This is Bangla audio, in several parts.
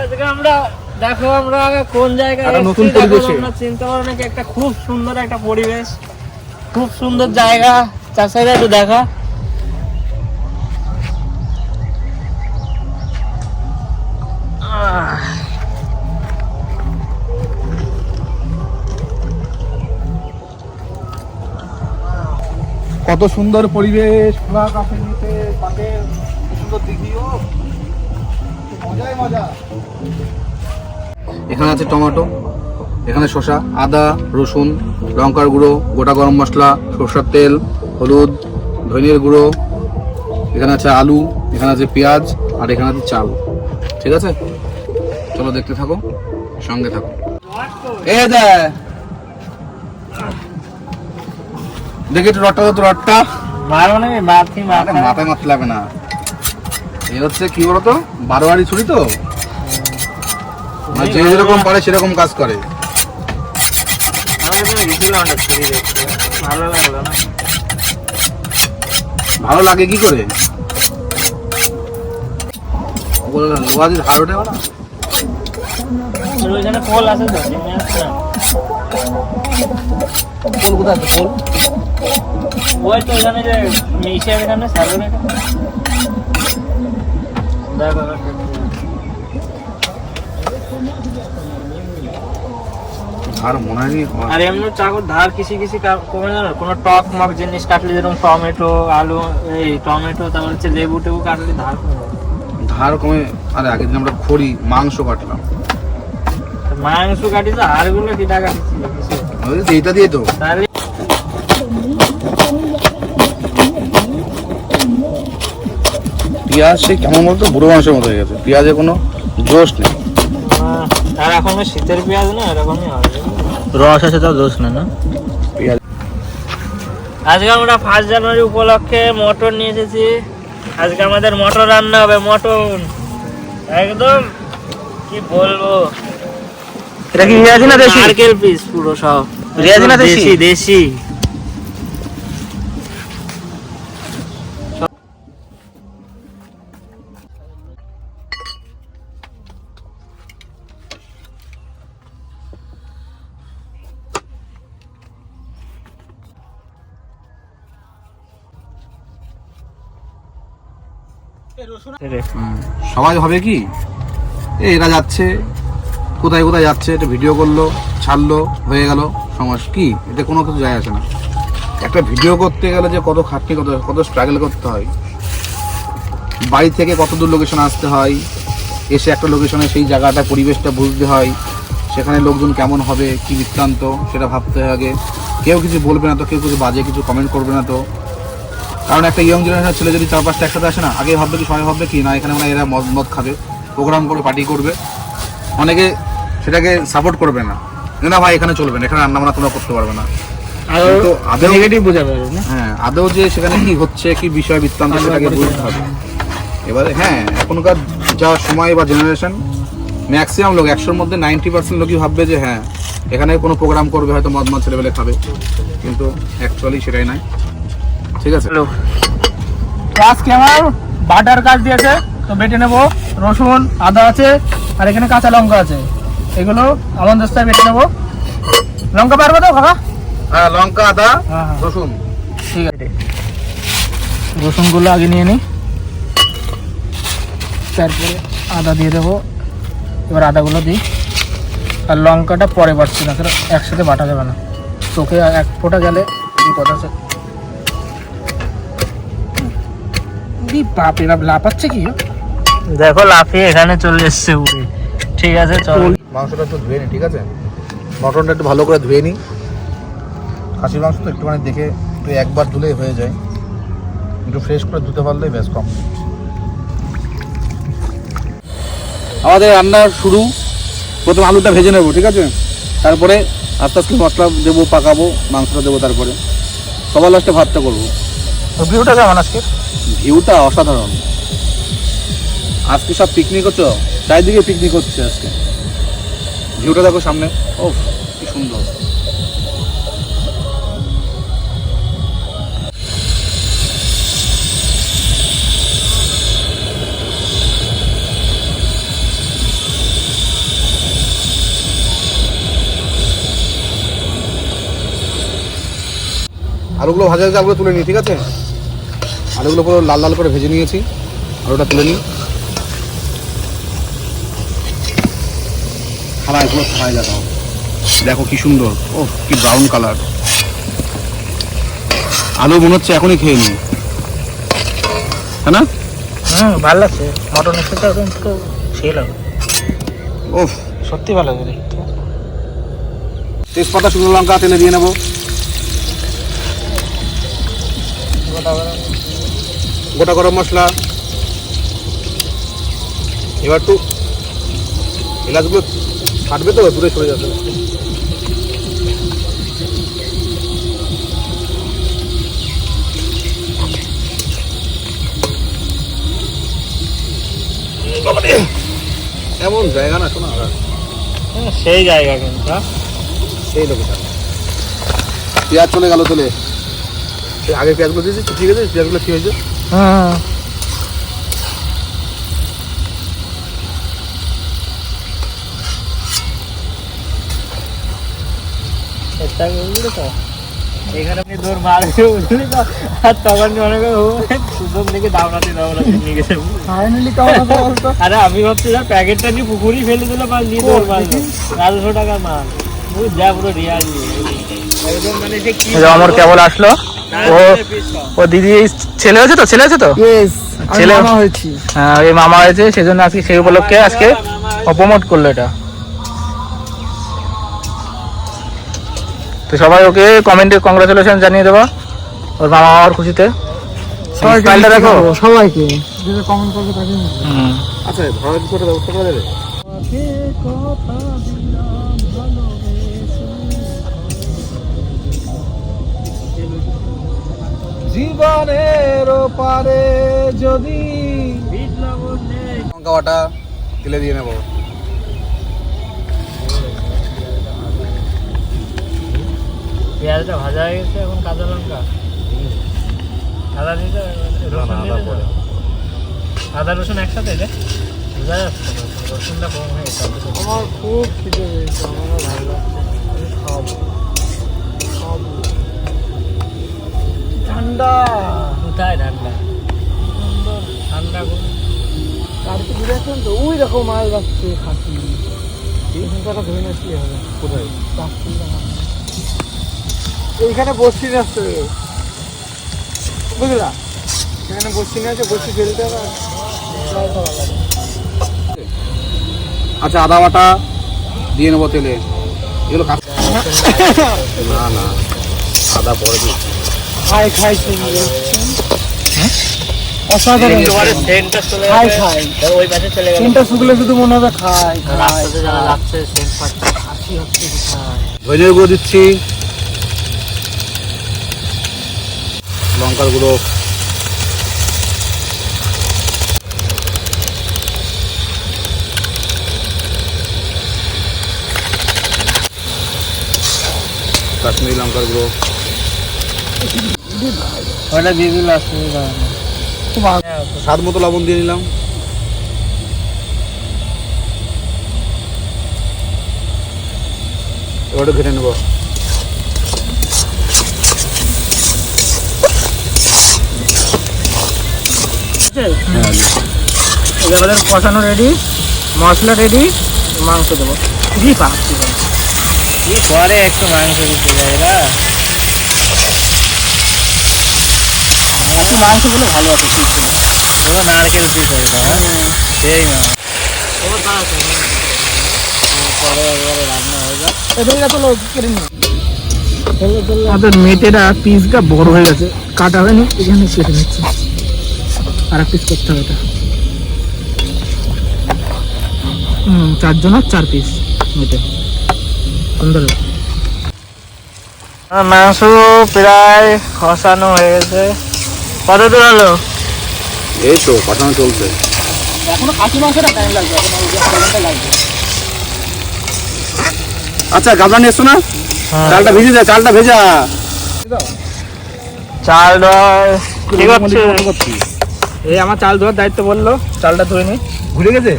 আজকে আমরা দেখো আমরা কোন জায়গায় নতুন পরিবেশে আমরা চিন্তা করো নাকি একটা খুব সুন্দর একটা পরিবেশ, খুব সুন্দর জায়গা। চার সাইডে একটু দেখা। কত সুন্দর পরিবেশ, খোলা আকাশের নিচে পাশে সুন্দর দিঘিও, মজাই মজা। এখানে আছে টমেটো, এখানে শসা, আদা, রসুন, লঙ্কার গুঁড়ো, গোটা গরম মশলা, সরষের তেল, হলুদ, ধনিয়ার গুঁড়ো, এখানে আছে আলু, এখানে আছে পেঁয়াজ, আর এখানে আছে চাল। ঠিক আছে, চলো দেখতে থাকো, সঙ্গে থাকো। দেখি একটু রডটা তো, রডটা মাথায় মারতে লাগবে না। এই হচ্ছে কি বলতো, বারোয়ারি ছুরি তো, যে যেরকম পারে সেরকম কাজ করে। ভালো লাগে কি করে? লোহা দিয়ে ধার ওঠে না। পোল আছে তো, পোল কোথায় আছে? পোল ওই তো এখানে যে মিশিয়ে এখানে সার্ভে দেখো। আর মনে হয় আর এমনি চাকুর ধার কিছু কমে জানো, কোনো টক মক জিনিস কাটলে যেরকম টমেটো, আলু, এই টমেটো, তারপর হচ্ছে লেবু টেবু কাটলে ধার কমে। আরে আগের দিন আমরা খড়ি মাংস কাটলাম, মাংস কাটি তো হাড়গুলো কি টাকা দিচ্ছি এইটা দিয়ে তো। তাহলে পেঁয়াজ সে কেমন বলতো, বুড়ো মাংসের মতো হয়ে গেছে, পেঁয়াজে কোনো জোশ নেই। আর এখন শীতের পেঁয়াজ না এরকমই হবে, রস আছে তাও জোশ না। পেঁয়াজ আজকে আমরা 1 জানুয়ারি উপলক্ষে মটন নিয়ে এসেছি। আজকে আমাদের মটন রান্না হবে, মটন একদম কি বলবো। এটা কি রিয়াজি না দেশি? নারকেল পিস পুরো সব রিয়াজি না দেশি? দেশি। সবাই ভাবে কি এরা যাচ্ছে কোথায় কোথায় যাচ্ছে, এটা ভিডিও করলো, ছাড়লো, হয়ে গেল, সমস্যা কি? এতে কোনো কিছু যায় আসে না। একটা ভিডিও করতে গেলে যে কত খাটনি, কত স্ট্রাগল করতে হয়, বাড়ি থেকে কত দূর লোকেশন আসতে হয়, এসে একটা লোকেশনে সেই জায়গাটা পরিবেশটা বুঝতে হয়, সেখানে লোকজন কেমন হবে, কি বৃত্তান্ত সেটা ভাবতে হয় আগে। কেউ কিছু বলবে না তো, কেউ কিছু বাজে কিছু কমেন্ট করবে না তো। কারণ একটা ইয়ং জেনারেশনের ছেলে যদি 4-5টা একসাথে আসে না, আগে ভাববে কি, সবাই ভাববে কি না এখানে মানে এরা মদ খাবে, প্রোগ্রাম করবে, পার্টি করবে। অনেকে সেটাকে সাপোর্ট করবে না, না ভাই এখানে চলবে না, এখানে রান্না বান্না তোমরা করতে পারবে না। তো আদৌ নেগেটিভ বোঝাবে, হ্যাঁ, আদৌ যে সেখানে কি হচ্ছে, কি বিষয় বৃত্তান্ত সেটাকে বুঝতে হবে। এবারে হ্যাঁ, এখনকার যা সময় বা জেনারেশন, ম্যাক্সিমাম লোক 100-র মধ্যে 90% লোকই ভাববে যে হ্যাঁ এখানে কোনো প্রোগ্রাম করবে, হয়তো মদ ছেলেবেলে খাবে, কিন্তু অ্যাকচুয়ালি সেটাই নয়। ঠিক আছে, আজকে আমার বাটার কাজ দিয়েছে তো বেটে নেবো। রসুন, আদা আছে, আর এখানে কাঁচা লঙ্কা আছে, এগুলো আমার দস্তায় বেটে নেবো। লঙ্কা পারবো তো কাকা? হ্যাঁ, লঙ্কা, আদা, রসুন। ঠিক আছে, রসুনগুলো আগে নিয়ে নিই, তারপরে আদা দিয়ে দেবো। এবার আদাগুলো দিই, আর লঙ্কাটা পরে বাটছি না, কারণ একসাথে বাটা যাবে না, চোখে এক ফোঁটা গেলে এই কথা আছে। বাপ, এরা লাফাচ্ছে কি? দেখো লাফিয়ে এখানে চলে এসছে উড়ে। ঠিক আছে, চল। মাংসটা একটু ধুয়ে নিই, ঠিক আছে? মটনটা একটু ভালো করে ধুয়ে নিই। খাসির মাংস তো একটুখানি দেখে একটু একবার ধুলেই হয়ে যায়, একটু ফ্রেশ করে ধুতে পারলেই বেশ কম। আমাদের রান্না শুরু। প্রথমে আলুটা ভেজে নেবো, ঠিক আছে? তারপরে আস্তে আস্তে মশলা দেবো, পাকাবো, মাংসটা দেবো, তারপরে সবার লাস্টে ভাতটা করবো। ভিউটা কেমন আজকে? ভিউটা অসাধারণ। আজকে সব পিকনিক হচ্ছে, চারিদিকে পিকনিক হচ্ছে আজকে। ভিউটা দেখো সামনে, ও কি সুন্দর। আলুগুলো ভাজা হয়েছে, আলুগুলো তুলে নিই, ঠিক আছে? আলুগুলো পুরো লাল লাল করে ভেজে নিয়েছি, আলুটা তুলে নিই। থালায় পুরো থালায় লাগাও, দেখো কি সুন্দর, ও কি ব্রাউন কালার। আলু মনে হচ্ছে এখনই খেয়ে নিই, তাই না? ভালো লাগছে, মটনের সাথে তো সেই লাগে, ওফ সত্যি ভালো লাগে দেখতে। তেজপাতা, শুকনো লঙ্কা তেলে দিয়ে নেবো, গোটা গরম মশলা, এবার একটু এলাচগুলো ফাটবে তো, দূরে সরে যাবে। এমন জায়গা না শোনা, সেই জায়গা কিন্তু সেই লোকটা। পেঁয়াজ চলে গেল তেলে, আগে পেঁয়াজগুলো দিয়েছি, ঠিক আছে? পেঁয়াজগুলো কি হয়েছে? হ্যাঁ এখানে আপনি দৌড় মারবে বুঝলি তো, আর তখন মনে করো সুন্দর দেখে দাওড়াতে নিয়ে গেছে। ফাইনালি বলতো, আরে আমি ভাবছি যে প্যাকেটটা নিয়ে পুকুরি ফেলে দিল, মাছ নিয়ে দৌড় মারলো, 1200 টাকার মাল, যা পুরো রিয়াল মানে যে কি। আমার কেবল আসলো, ও দিদি ছেলে হয়েছে তো, ছেলে হয়েছে তো, ছেলে হয়েছে, হ্যাঁ এই মামা হয়েছে, সেজন্য আজকে সেই উপলক্ষে আজকে প্রমোট করলো এটা। তো সবাই ওকে কমেন্টে কংগ্রাচুলেশন জানিয়ে দেবো ওর মামা মামার খুশিতে। স্মাইলটা দেখো সবাইকে কমেন্ট করবে তাকে। আচ্ছা ধরার কিছু একটা ব্যবস্থা করা যাবে? জীবনের পারে যদি লঙ্কা বাটা তেলে দিয়ে নেবো, পেঁয়াজটা ভাজা হয়ে গেছে, এখন কাঁচা লঙ্কা আদা দিতে, রসুন দিতে, আদা রসুন একসাথে রে, বোঝা যাচ্ছে না, রসুনটা কম হয়ে গেছে। আমার খুব খিদে পেয়েছে, আমারও ভালো লাগছে, আমি খাবো খাবো। ঠান্ডা কোথায় ঠান্ডা, সুন্দর ঠান্ডা করে তার তো বুঝেছেন তো, ওই দেখো মাছ যাচ্ছে খাসি, এখানটা ধরে না কি হবে, কোথায় এইখানে বসছি যাচ্ছে বুঝলা, এখানে বসছি না আছে, বসছি ফেলতে হবে। আচ্ছা আদা বাটা দিয়ে নেবো তেলে, এগুলো না না আদা পরে দিই, খাই খাই অসাধারণ, খাই খাই ওই পাশে চলে গেল, সেন্টটা শুকলে শুধু মনে হবে খাই খাই লাগছে, সেন্ট পাচ্ছে, হাসি হচ্ছে কোথায়। ধনিয়ার গুঁড়ো দিচ্ছি, লঙ্কার গুঁড়ো, কাশ্মীরি লঙ্কার গুঁড়ো, ওটা দিয়ে দিল, স্বাদ মতো লবণ দিয়ে নিলাম, এবারে ঘেটে নেবো। আমাদের কষানো রেডি, মশলা রেডি, মাংস দেবো। কি পাচ্ছি কি পরে একটু মাংস দিতে যায় না, একটু মাংসগুলো ভালো আছে, ঠিক ছিল পুরো নারকেল পিস হয়ে গেল, সেই না পরে একবারে রান্না হয়ে যায়। এখানে তো লোক কেটে নিই, মেটেরা পিসটা বড় হয়ে গেছে, কাটা হয়নি, এখানে কেটে নিচ্ছে, আর এক পিস করতে হবে এটা। 4 জনের 4 পিস মেটে, সুন্দর। মাংস প্রায় কষানো হয়ে গেছে, কত দূর হলো? এই তো কষানো চলছে, এখনো খাসি মাংসটা টাইম লাগবে, লাগবে। আচ্ছা গাবলা নিয়ে এসছো না, চালটা ভিজে যায়, চালটা ভেজা, চাল ধোয় ঠিক আছে, এই আমার চাল ধোয়ার দায়িত্ব বললো, চালটা ধুয়ে নি, ঘুরে গেছে,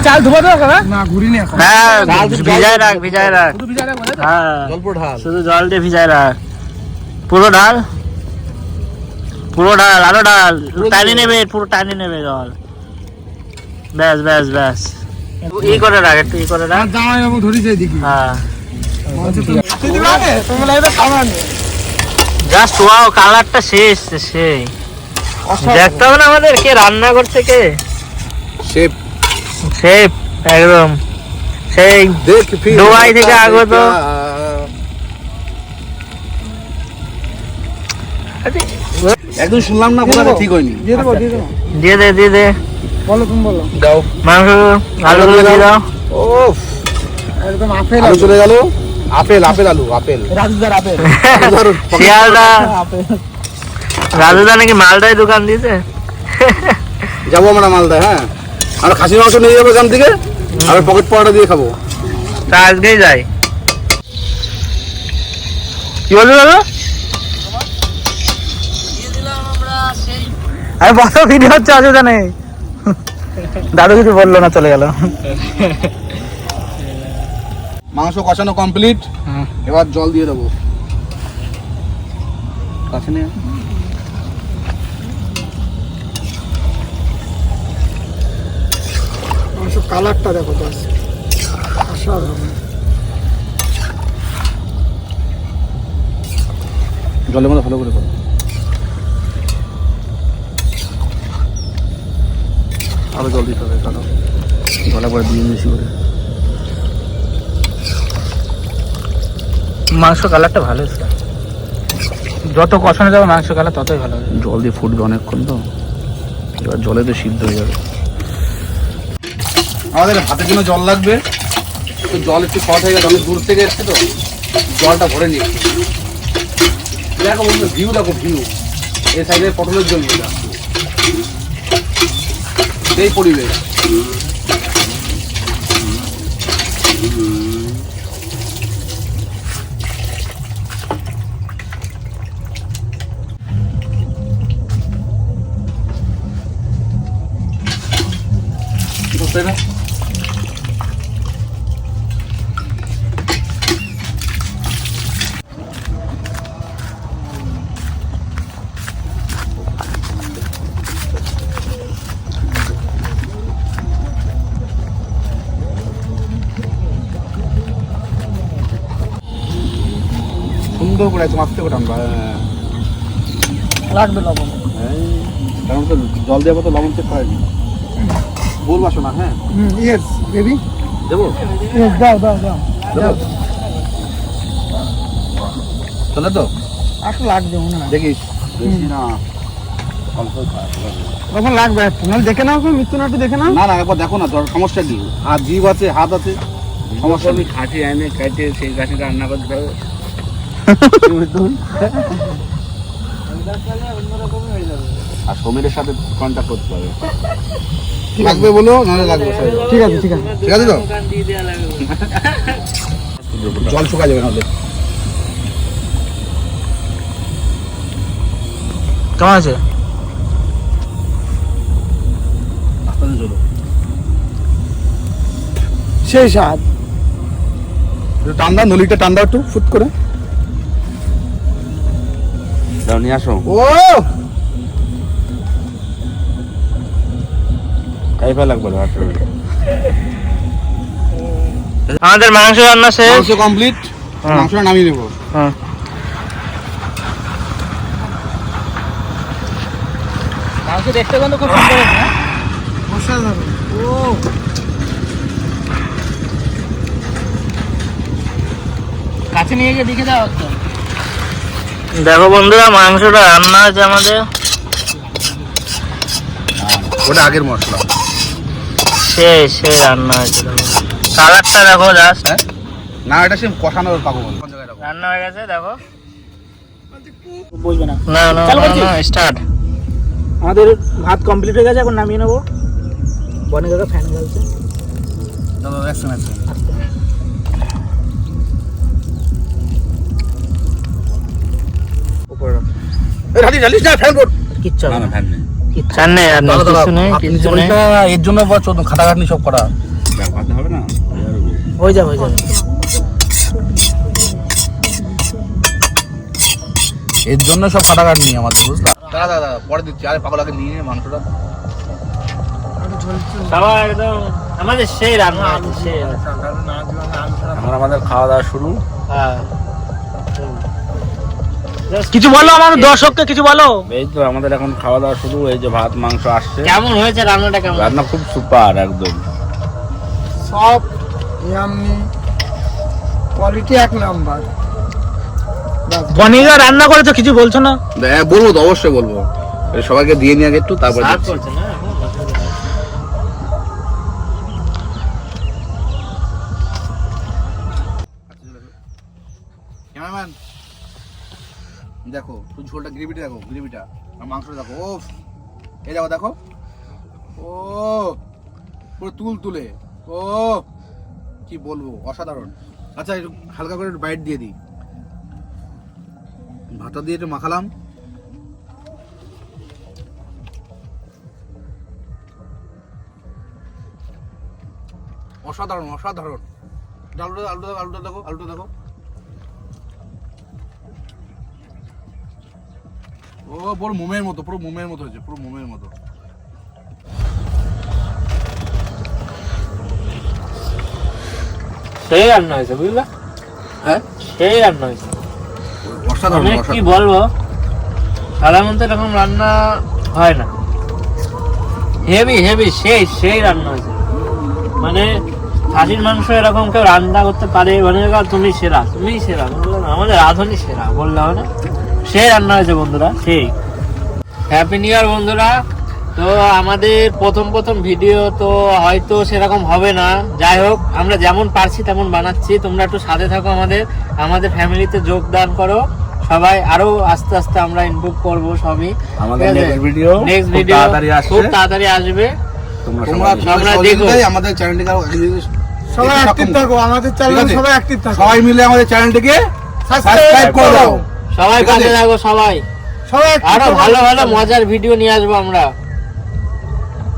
চাল ধোয়া দেবো না, ঘুরি নি, হ্যাঁ ভিজায় রাখ, হ্যাঁ জলপুর ঢাল, শুধু জল দিয়ে ভিজায় রাখ। পুরো ঢাল, পুরো ঢাল, আরো ঢাল, টানি নেবে, পুরো টানি নেবে জল। ব্যাস ব্যাস ব্যাস, ই করে রাখ, একটু ই করে রাখ। জামাই বাবু ধরিছে দেখি। হ্যাঁ দিদি লাগে তুমি লাগবে খাবার জাস্ট ওয়াও, কালারটা শেষ সেই। দেখতে হবে না আমাদের কে রান্না করছে, কে শেপ শেফ একদম সেই দেখ দুবাই থেকে আগত। একদম শুনলাম না, কথা ঠিক হয়নি। দিয়ে দেবো দিয়ে দেবো দিয়ে দে দিয়ে দে বলো তুমি বলো দাও মাংস, আলুগুলো দিয়ে দাও। ও একদম আপেল আলু চলে গেল, আপেল আপেল আলু আপেল রাজুদার আপেল শিয়ালদা আপেল রাজুদা নাকি মালদায় দোকান দিয়েছে। যাবো আমরা মালদায়। হ্যাঁ, আমরা খাসির মাংস নিয়ে যাবো এখান থেকে, আর পকেট পরোটা দিয়ে খাবো। তা আজকেই যাই। কি বলবি দাদা? আরে বড় ভিডিও হচ্ছে, অসুবিধা নেই। দাদু কিছু বললো না, চলে গেল। মাংস কষানো কমপ্লিট, এবার জল দিয়ে দেবো। কাছে নিয়ে মাংস কালারটা দেখো জাস্ট অসাধারণ। জলের মধ্যে ভালো করে করো। আরো জল দিতে হবে, কারণ জলে করে দিয়ে বেশি করে। মাংস কালারটা ভালো ছিল, যত কষানো যাবে মাংস কালার ততই ভালো হবে। জল দিয়ে ফুটবে অনেকক্ষণ, তো এবার জলে তো সিদ্ধ হয়ে যাবে। আমাদের ভাতের জন্য জল লাগবে, তো জল একটু শর্ট হয়ে গেছে, অনেক দূর থেকে এসছে তো জলটা ভরে নিই। দেখো বন্ধু, ভিউ দেখো ভিউ, এই সাইডে পটলের জন্য এই পরিবেশ। বুঝতে না সুন্দর করে একদম আস্তে করে টানবা। লাগবে লবণ। কারণ তো জল দেওয়ার তো লবণ চেক করেনি, বলবো আসো না। হ্যাঁ ইয়েস বেবি, দেবো ইয়েস দাও দাও দাও দেবো, চলে তো একটু লাগবে মনে হয়। দেখিস বেশি না, অল্প লবণ লাগবে একটু, নাহলে দেখে নাও, মৃত্যু না একটু দেখে নাও। না না একবার দেখো না, তোর সমস্যা কি? আর জিভ আছে, হাত আছে, সমস্যা নেই। খাঁটি এনে খাইতে সেই কাছে রান্না করতে হবে। আর সমীরের সাথে কন্ট্যাক্ট করতে হবে, লাগবে বলো, নাহলে লাগবে। ঠিক আছে ঠিক আছে ঠিক আছে তো, জল শুকা যাবে নাহলে। কেমন আছে? আস্তে চলো, সেই স্বাদ। টান্দা নলিটা টান্দা একটু ফুট করে দাও, নিয়ে আসো। ও কাইফা লাগবে আমাদের মাংস রান্না শেষ, মাংস কমপ্লিট, মাংসটা নামিয়ে নেবো। মাংস দেখতে কিন্তু খুব সুন্দর হয়েছে, অসাধারণ। ও কাছে নিয়ে গিয়ে দেখে দাও একদম। দেখো বন্ধুরা, মাংসটা রান্না হয়েছে আমাদের, ওটা আগের মশলা, সেই রান্না হয়েছে। কালারটা দেখো জাস্ট, না এটা সে কষানো পাবো। রান্না হয়ে গেছে দেখো। বলবে না। না না চালু করছি? স্টার্ট। আমাদের ভাত কমপ্লিট হয়ে গেছে, এখন নামিয়ে নেবো। বনে দাদা ফ্যান জ্বলছে। কিচ্ছু হবে না। ফ্যান নেই, কিচ্ছু নেই, আর কিছু নেই, কিচ্ছু নেই। এর জন্য খাটাখাটনি সব করা হবে না। হয়ে যাবে হয়ে যাবে। এর জন্য সব কাটাকাটি নিয়ে আমাদের, বুঝলা? দাদা দাদা পরে দিচ্ছি, আরে পাগল আগে নিয়ে মাংসটা। সবাই একদম আমাদের সেই রান্না আছে, সেই এখন আমাদের খাওয়া দাওয়া শুরু। হ্যাঁ কিছু বলো আমার দর্শককে, কিছু বলো। এই তো আমাদের এখন খাওয়া দাওয়া শুরু। এই যে ভাত মাংস আসছে। কেমন হয়েছে রান্নাটা, কেমন? রান্না খুব সুপার একদম। সব এমনি কোয়ালিটি এক নাম্বার। বনিগা রান্না করেছো, কিছু বলছো না? হ্যাঁ বলবো তো, অবশ্যই বলবো। এই সবাইকে দিয়ে নিয়ে আগে একটু, তারপর সার্ভ দিচ্ছি। করছে না এখন মশলা। ক্যামেরাম্যান দেখো, তুই ঝোলটা, গ্রেভিটা দেখো, গ্রেভিটা আর মাংসটা দেখো। ও এই দেখো, দেখো, ও পুরো তুল তুলে, ও কি বলবো, অসাধারণ। আচ্ছা একটু হালকা করে একটু বাইট দিয়ে দিই। ভাতটা দিয়ে একটু মাখালাম। অসাধারণ অসাধারণ। আলুটা আলুটা দেখো, আলুটা দেখো, আলুটা দেখো। ও পুরো মোমের মতো, পুরো মোমের মতো হয়েছে, পুরো মোমের মতো। সেই রান্না হয়েছে, বুঝলা? হ্যাঁ সেই রান্না হয়েছে, অসাধারণ অনেক কি অসাধারণ। বলবো, সাধারণত এরকম রান্না হয় না। হেভি হেভি, সেই সেই রান্না হয়েছে। মানে খাসির মাংস এরকম কেউ রান্না করতে পারে, মানে তুমি সেরা, তুমি সেরা, বললাম না, আমাদের রাঁধুনি সেরা, বললাম না? সেই রান্না হয়েছে বন্ধুরা, সেই। হ্যাপি নিউ ইয়ার বন্ধুরা। তো আমাদের প্রথম প্রথম ভিডিও তো হয়তো সেরকম হবে না, যাই হোক আমরা যেমন পারছি তেমন বানাচ্ছি। তোমরা একটু সাথে থাকো, আমাদের ফ্যামিলিতে যোগদান করো সবাই। আরো আস্তে আস্তে আমরা ইমপ্রুভ করবো সবই। আমাদের নেক্সট ভিডিও তাড়াতাড়ি আসবে, খুব তাড়াতাড়ি আসবে। তোমরা সবাই দেখো, আমাদের চ্যানেলটিকে সবাই অ্যাক্টিভ থাকো, আমাদের চ্যানেলে সবাই অ্যাক্টিভ থাকো, সবাই মিলে আমাদের চ্যানেলটিকে সাবস্ক্রাইব করে দাও। সবাই ঠিক আছে? কাছে থাকো সবাই। সবাই আরো ভালো ভালো মজার ভিডিও নিয়ে আসবো আমরা।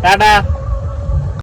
টাটা।